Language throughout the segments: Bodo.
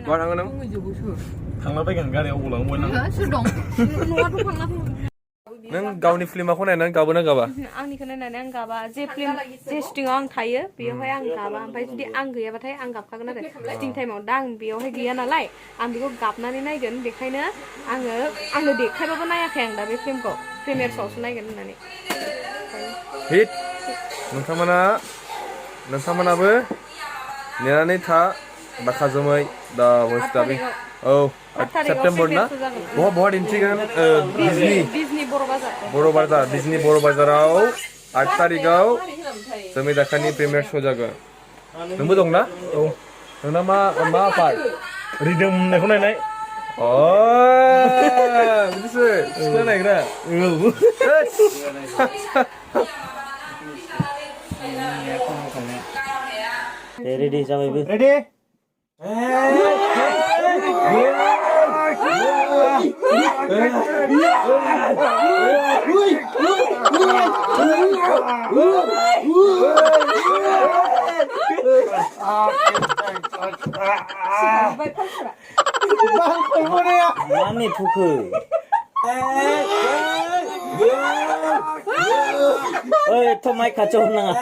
ว่าทางนั้นทางเราไปกันกันเดี๋ยวหลังวนนั่งนั่งเกาในฟิล์มมาคนไหนนั่งเกาบนนั่งเกาบ่आं निखौ नायनानै आं गाबा जे फिल्म जे शुटिंआव आं थायो बेयावहाय आं गाबा ओमफ्राय जुदि आं गैयाबाथाय आं गाबखागोन आरो शुटिं टाइमाव दा आं बेयावहाय गैया नालाय आं बेखौ गाबनानै नायगोन बेखायनो आङो देखायबाबो नायाखै आं दा बे फिल्मखौ प्रिमियार श'आवसो नायगोन होननानै हिट नोंथांमोनाबो नेनानै था बाखा जोमै दा भइस दाबिं औ सेप्टेम्बर ना बहा दिन्थिगोन बिजनि बर' बाजाराव 8 तारिखाव जोमै दाखानि प्रिमियार श' जागोन नोंबो दं ना औ नोंना मा पार्ट रिदम होननायखौ नायनाय बिदिसो सिख्ला नायग्रा रेडी जाबायबो रेडी माने फुखो ओइ थ' माइक खाथियाव होनाङा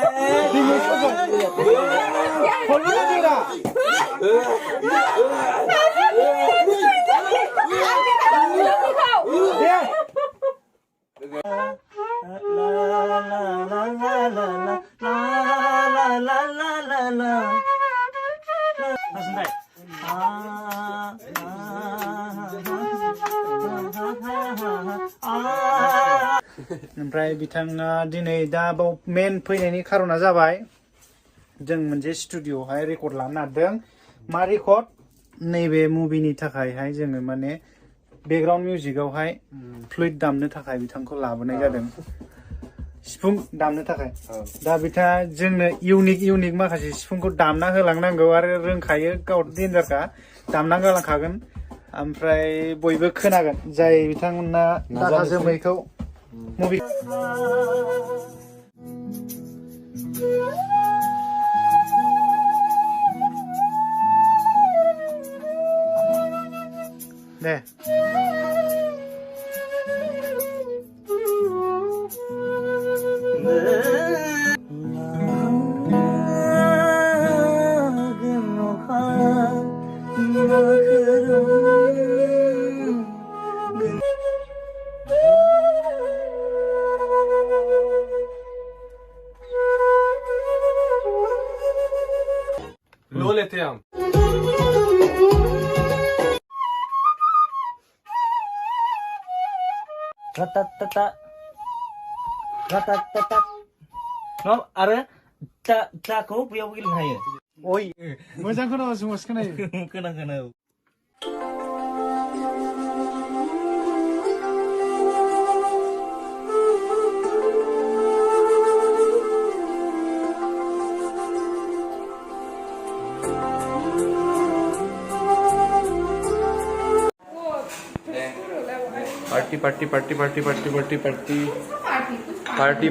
ओमफ्राय बिथाङा दिनै दा बाव मेन फैनायनि खारना जाबाय जों मोनसे स्टुडिअ'आवहाय रेकर्ड लानो नागिरदों मा रेकर्ड नैबे मुभिनि थाखायहाय जोङो माने बेकग्राउन्ड मिउजिकआवहाय फ्लुइड दामनो थाखाय बिथांखौ लाबोनाय जादों सिफुं दामनो थाखाय दा बिथाङा जोंनो इउनिक माखासे सिफुंखौ दामना होलांनांगौ आरो रोंखायो गाव डेन्जारखा दामना गालांखागोन ओमफ्राय बयबो खोनागोन जाय बिथांमोना दाखा जोमैखौ मुभि दे लो लेते हैं हम राताताता न आरो ताखौ बेयाव गेलेनो हायो ओइ मोजां खोनाबासो मस खोनायो खोनागोन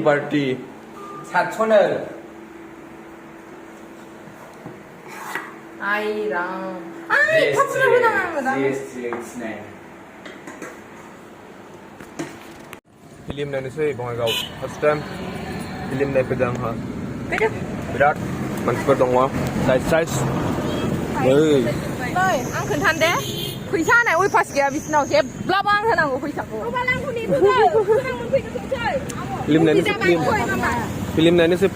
पार्टी सातस'नो आइ राम थाबनो नाङा फिल्म नायनोसै बङाइगाव फार्स्ट टाइम फिल्म नायफैदों आंहा बिराद मानसिफोर दङ साइज आं खोन्थानो दे फैसा होनाय उइपास गैया बिसिनाव जेब्लाबो आं होनांगौ फैसाखौ फिल्म नायनोसै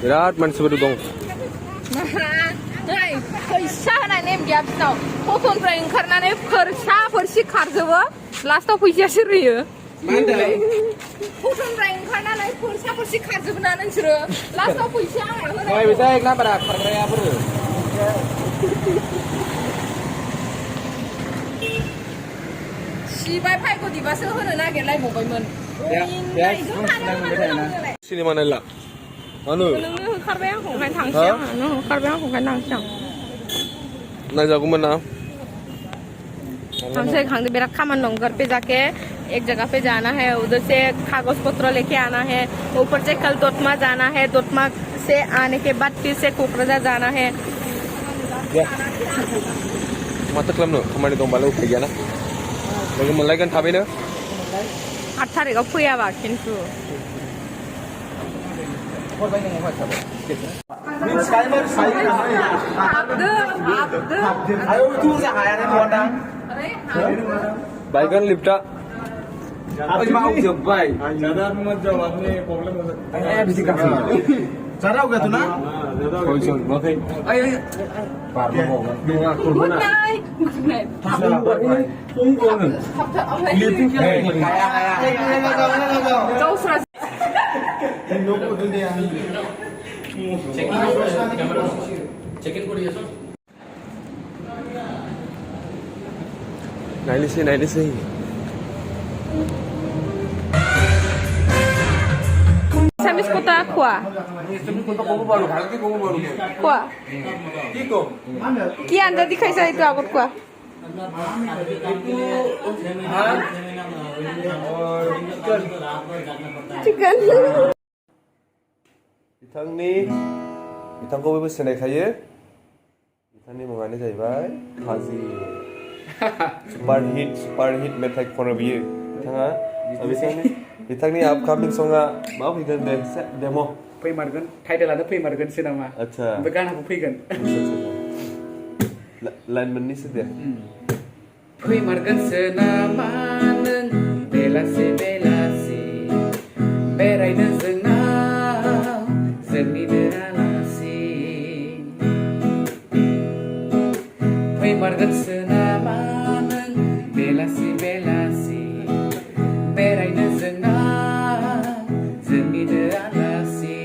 बिराद मानसिफोर दं फैसा होनाय नेम गैया बिसिनाव फट'निफ्राय ओंखारनानै फोरसि खारजोबो लास्टाव फैसायासो होयो फट'निफ्राय ओंखारनानै फोरसि खारजोबो ना नोंसोरो लास्टाव फैसा सिबाय फायगौ दिबासो होनो नागिरलायबावबायमोन सिनेमा नायला मानो नोंनो होखारबाय आंखौ ओंखायनो थांसै आं नों होखारबाय आंखौ ओंखायनो थांसै आं नायजागौमोन ना हमसे खांदे मेरा खामान दं घर पे जाके एक जगह पे जाना है उधर से कागज पत्र लेके आना है ऊपर से कल दोतमा जाना है दोतमा से आने के बाद फिर से कोकराझार जाना है Ya. Mata खालामनो खामानि दंबालाय उफाय गैयाना लोगो मोनलायगोन थाबैनो 8 थारिखआव फैयाबा खिन्थु बायगोन लिफ्टआ मावजोब्बाय जाराव गैयाथ' ना नायनोसै Samis kota kuah. Kuah. Ki anda dikhaisa itu agot kuah. Chicken. बिथांखौ बयबो सिनायखायो बिथांनि मुङानो जाहैबाय काजि सुपार हिट मेथाइ खनो बियो बिथांनि आपकामिं सङा मा फैगोन दे डेम' फैमारगोन टाइटेलानो फैमारगोनसो नामा आच्छा ओमफ्राय गानाबो फैगोन लाइन मोननैसो दे फैमारगोनसो नामा नों बेलासि बेलासि बेरायनो जोंनाव जोंनिनो आलासि फैमारगोनसो नामा नों बेलासि बेलासि बेरायनो जोंनाव जोंनिनो आलासि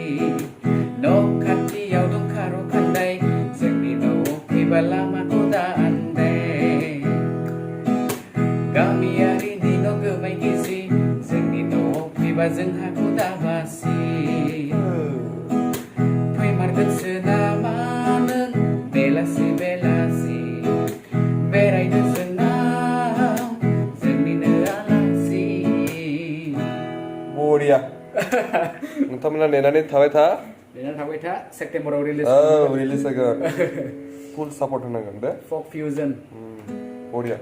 न' खाथियाव दं खार' खान्दाय जोंनि न'आव फैबा लामाखौ दा आन्दाय गामियारिनि न' गोबाय गिजि जोंनि न'आव फैबा जोंहाखौ दा बासि फैमारगोनसो नामा नों बेलासि बेलासि बेरायनो जोंनाव जोंनिनो आलासि बरिया नोंथांमोना नेनानै थाबाय था सेप्तेम्बराव रिलिज जागोन फुल सापर्ट होनांगोन दे फक फिउजन बरिया